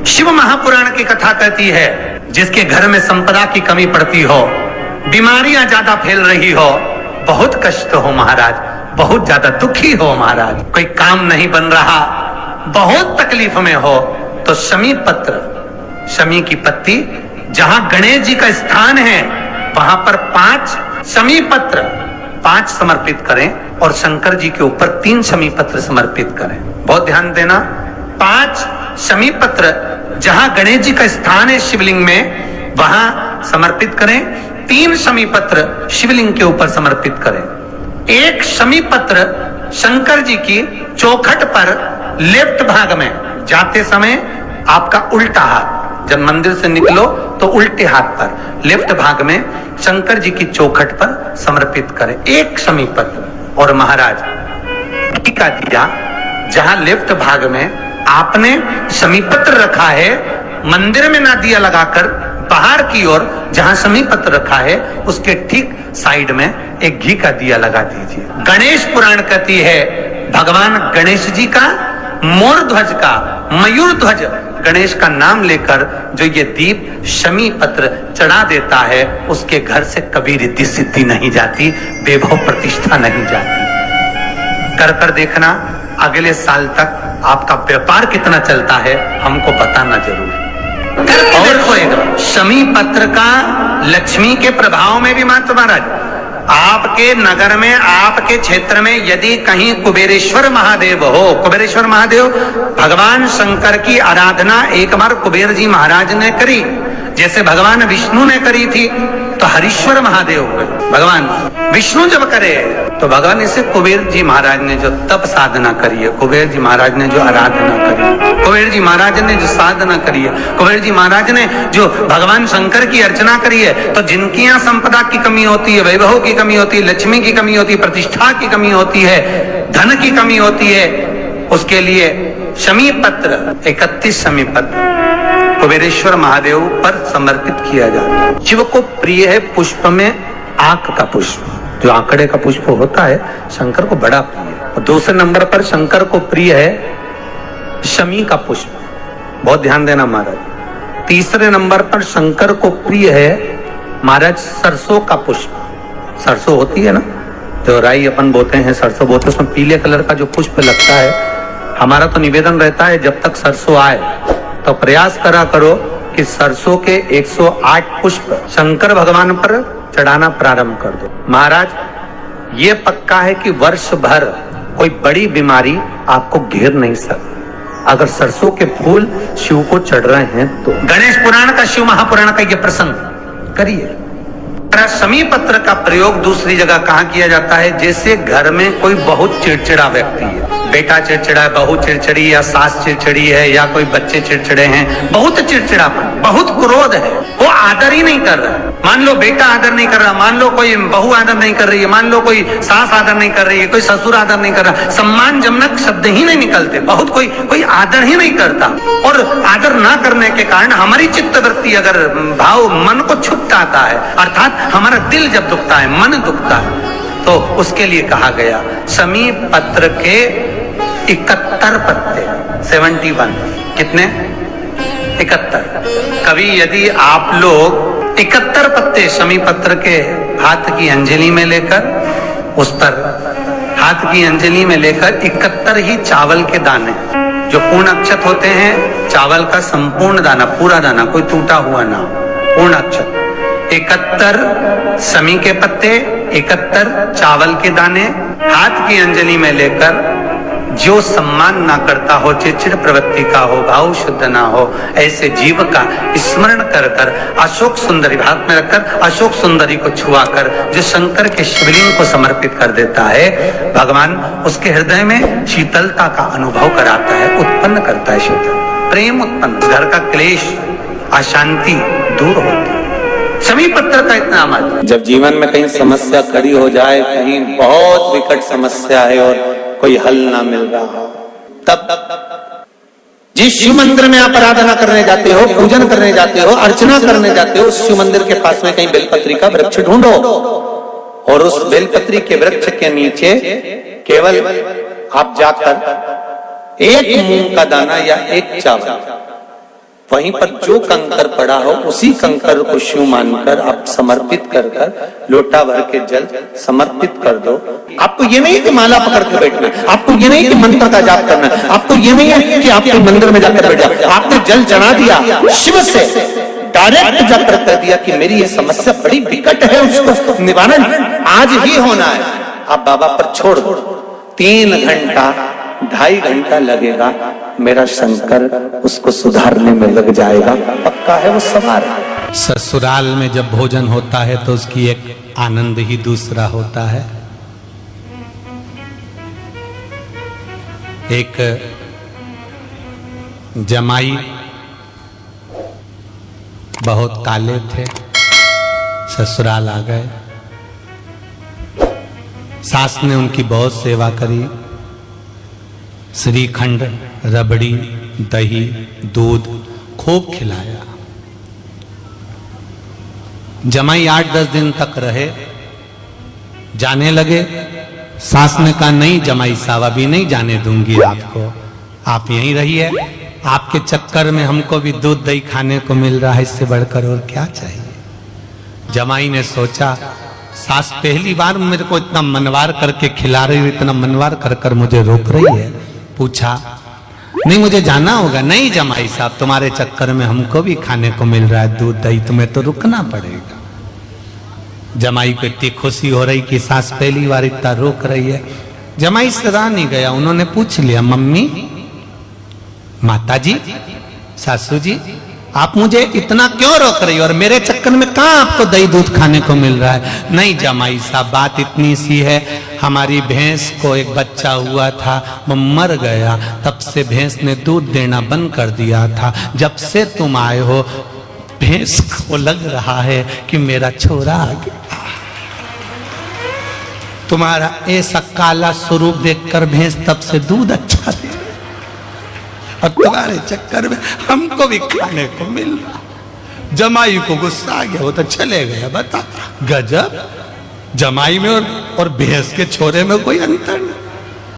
शिव महापुराण की कथा कहती है, जिसके घर में संपदा की कमी पड़ती हो, बीमारियां ज्यादा फैल रही हो, बहुत कष्ट हो महाराज, बहुत ज्यादा दुखी हो महाराज, कोई काम नहीं बन रहा, बहुत तकलीफ में हो, तो शमी पत्र, शमी की पत्ती, जहां गणेश जी का स्थान है वहां पर 5 शमी पत्र 5 समर्पित करें और शंकर जी के ऊपर 3 शमी पत्र समर्पित करें। बहुत ध्यान देना, 5 शमी पत्र जहां गणेश जी का स्थान है शिवलिंग में वहां समर्पित करें, 3 शमी पत्र शिवलिंग के ऊपर समर्पित करें। 1 शमी पत्र शंकर जी की चौखट पर लेफ्ट भाग में, जाते समय आपका उल्टा हाथ, जब मंदिर से निकलो तो उल्टे हाथ पर लेफ्ट भाग में शंकर जी की चौखट पर समर्पित करें 1 शमी पत्र। और महाराज टीका दिया, जहां लेफ्ट भाग में आपने शमी पत्र रखा है, मंदिर में ना दिया लगाकर बाहर की ओर जहां शमी पत्र रखा है उसके ठीक साइड में एक घी का दिया लगा दीजिए। गणेश पुराण कहती है, भगवान गणेश जी का मोर ध्वज का, मयूर ध्वज गणेश का नाम लेकर जो ये दीप शमी पत्र चढ़ा देता है, उसके घर से कभी रिद्धि सिद्धि नहीं जाती, वैभव प्रतिष्ठा नहीं जाती। कर कर देखना, अगले साल तक आपका व्यापार कितना चलता है हमको बताना जरूर। और कोई शमी पत्र का लक्ष्मी के प्रभाव में भी महत्व महाराज, आपके नगर में, आपके क्षेत्र में यदि कहीं कुबेरेश्वर महादेव हो, कुबेरेश्वर महादेव भगवान शंकर की आराधना एक बार कुबेर जी महाराज ने करी, जैसे भगवान विष्णु ने करी थी, तो हरीश्वर महादेव हुए। भगवान विष्णु जब करे तो भगवान इसे कुबेर जी महाराज ने जो तप साधना करी है, कुबेर जी महाराज ने जो आराधना करी है, कुबेर जी महाराज ने जो साधना करी है, कुबेर जी महाराज ने जो भगवान शंकर की अर्चना करी है, तो जिनकी यहाँ संपदा की कमी होती है, वैभव की कमी होती है, लक्ष्मी की कमी होती है, प्रतिष्ठा की कमी होती है, धन की कमी होती है, उसके लिए शमी पत्र 31 शमी पत्र कुबेरेश्वर महादेव पर समर्पित किया जाता है। शिव को प्रिय है पुष्प में आक का पुष्प, जो आंकड़े का पुष्प होता है शंकर को बड़ा प्रिय है। और दूसरे नंबर पर शंकर को प्रिय है शमी का पुष्प, बहुत ध्यान देना महाराज। तीसरे नंबर पर शंकर को प्रिय है महाराज सरसों का पुष्प। सरसों होती है ना, जो राई अपन बोते हैं, सरसों बोते हैं, उसमें पीले कलर का जो पुष्प लगता है। हमारा तो निवेदन रहता है जब तक सरसों आए तो प्रयास करा करो कि सरसों के 108 पुष्प शंकर भगवान पर चढ़ाना प्रारंभ कर दो। महाराज ये पक्का है कि वर्ष भर कोई बड़ी बीमारी आपको घेर नहीं सकती अगर सरसों के फूल शिव को चढ़ रहे हैं तो। गणेश पुराण का, शिव महापुराण का ये प्रसंग करिए। शमी पत्र का प्रयोग दूसरी जगह कहाँ किया जाता है, जैसे घर में कोई बहुत चिड़चिड़ा व्यक्ति है, बेटा चिड़चिड़ा है, बहू चिड़चिड़ी या सास चिड़चिड़ी है या कोई बच्चे चिड़चिड़े हैं, बहुत चिड़चिड़ापन, बहुत क्रोध है, वो आदर ही नहीं कर रहा। मान लो बेटा आदर नहीं कर रहा, मान लो कोई बहू आदर नहीं कर रही है, मान लो कोई सास आदर नहीं कर रही है, कोई ससुर आदर नहीं कर रहा, सम्मानजनक शब्द ही नहीं निकलते, बहुत कोई आदर ही नहीं करता। और आदर ना करने के कारण हमारी चित्तवृत्ति अगर भाव मन को छुपटाता है, अर्थात हमारा दिल जब दुखता है, मन दुखता है, तो उसके लिए कहा गया शमी पत्र के 71 पत्ते, 71, कितने 71। कभी यदि आप लोग 71 पत्ते शमी पत्र के हाथ की अंजलि में लेकर, उस पर हाथ की अंजलि में लेकर 71 ही चावल के दाने, जो पूर्ण अक्षत होते हैं, चावल का संपूर्ण दाना, पूरा दाना, कोई टूटा हुआ ना, पूर्ण अक्षत, 71 शमी के पत्ते, 71 चावल के दाने हाथ की अंजलि में लेकर, जो सम्मान ना करता हो, चिड़चिड़ प्रवृत्ति का हो, भाव शुद्ध ना हो, ऐसे जीव का स्मरण कर कर अशोक सुंदरी हाथ में रखकर अशोक सुंदरी को छुआकर जो शंकर के शिवलिंग को समर्पित कर देता है, भगवान उसके हृदय में शीतलता का अनुभव कराता है, उत्पन्न करता है शीतल, प्रेम उत्पन्न, घर का क्लेश, अशांति दूर होती है। शमी पत्र का इतना महत्व। जब जीवन में कहीं समस्या खड़ी हो जाए, कहीं बहुत विकट समस्या है और कोई हल ना मिल रहा हो, तब जिस शिव मंदिर में आप आराधना करने जाते हो, पूजन करने जाते हो, अर्चना करने जाते हो, उस शिव मंदिर के पास में कहीं बेलपत्री का वृक्ष ढूंढो और उस बेलपत्री के वृक्ष के नीचे केवल आप जाकर एक मूंग का दाना या एक चावल वहीं पर जो कंकर पड़ा हो उसी कंकर को शिव मानकर आप समर्पित कर कर लोटा भर के जल समर्पित कर दो। आपको ये नहीं कि माला पकड़ के बैठना, आपको ये नहीं कि मंत्र का जाप करना, आपको ये नहीं है कि आपके मंदिर में जाकर बैठ जाओ। आपने जल चढ़ा दिया, शिव से डायरेक्ट जाकर कर दिया कि मेरी ये समस्या बड़ी विकट है, उसको निवारण आज ही होना है। आप बाबा पर छोड़ दो, 3 घंटा 2.5 घंटा लगेगा, मेरा शंकर उसको सुधारने में लग जाएगा, पक्का है वो सवार। ससुराल में जब भोजन होता है तो उसकी एक आनंद ही दूसरा होता है। एक जमाई बहुत काले थे, ससुराल आ गए। सास ने उनकी बहुत सेवा करी, श्रीखंड, रबड़ी, दही, दूध खूब खिलाया। जमाई 8-10 दिन तक रहे, जाने लगे। सास ने कहा नहीं जमाई साहब अभी नहीं जाने दूंगी आपको, आप यहीं रहिए, आपके चक्कर में हमको भी दूध दही खाने को मिल रहा है, इससे बढ़कर और क्या चाहिए। जमाई ने सोचा सास पहली बार मेरे को इतना मनवार करके खिला रही, इतना मनवार कर कर मुझे रोक रही है। पूछा नहीं मुझे जाना होगा। नहीं जमाई साहब तुम्हारे चक्कर में हमको भी खाने को मिल रहा है दूध दही, तुम्हें तो रुकना पड़ेगा। जमाई को इतनी खुशी हो रही कि सास पहली बार इतना रोक रही है। जमाई से रहा नहीं गया, उन्होंने पूछ लिया मम्मी, माताजी, सासू जी, आप मुझे इतना क्यों रोक रही हो और मेरे चक्कर में कहां आपको दही दूध खाने को मिल रहा है। नहीं जमाई साहब बात इतनी सी है, हमारी भैंस को एक बच्चा हुआ था, वो मर गया, तब से भैंस ने दूध देना बंद कर दिया था। जब से तुम आए हो भैंस को लग रहा है कि मेरा छोरा आ गया। तुम्हारा ऐसा काला स्वरूप देखकर भैंस तब से दूध अच्छा दे, और तुम्हारे चक्कर में हमको भी खाने को मिल रहा। जमाई को गुस्सा आ गया, वो तो चले गया। बता गजब, जमाई में और भैंस के छोरे में कोई अंतर नहीं।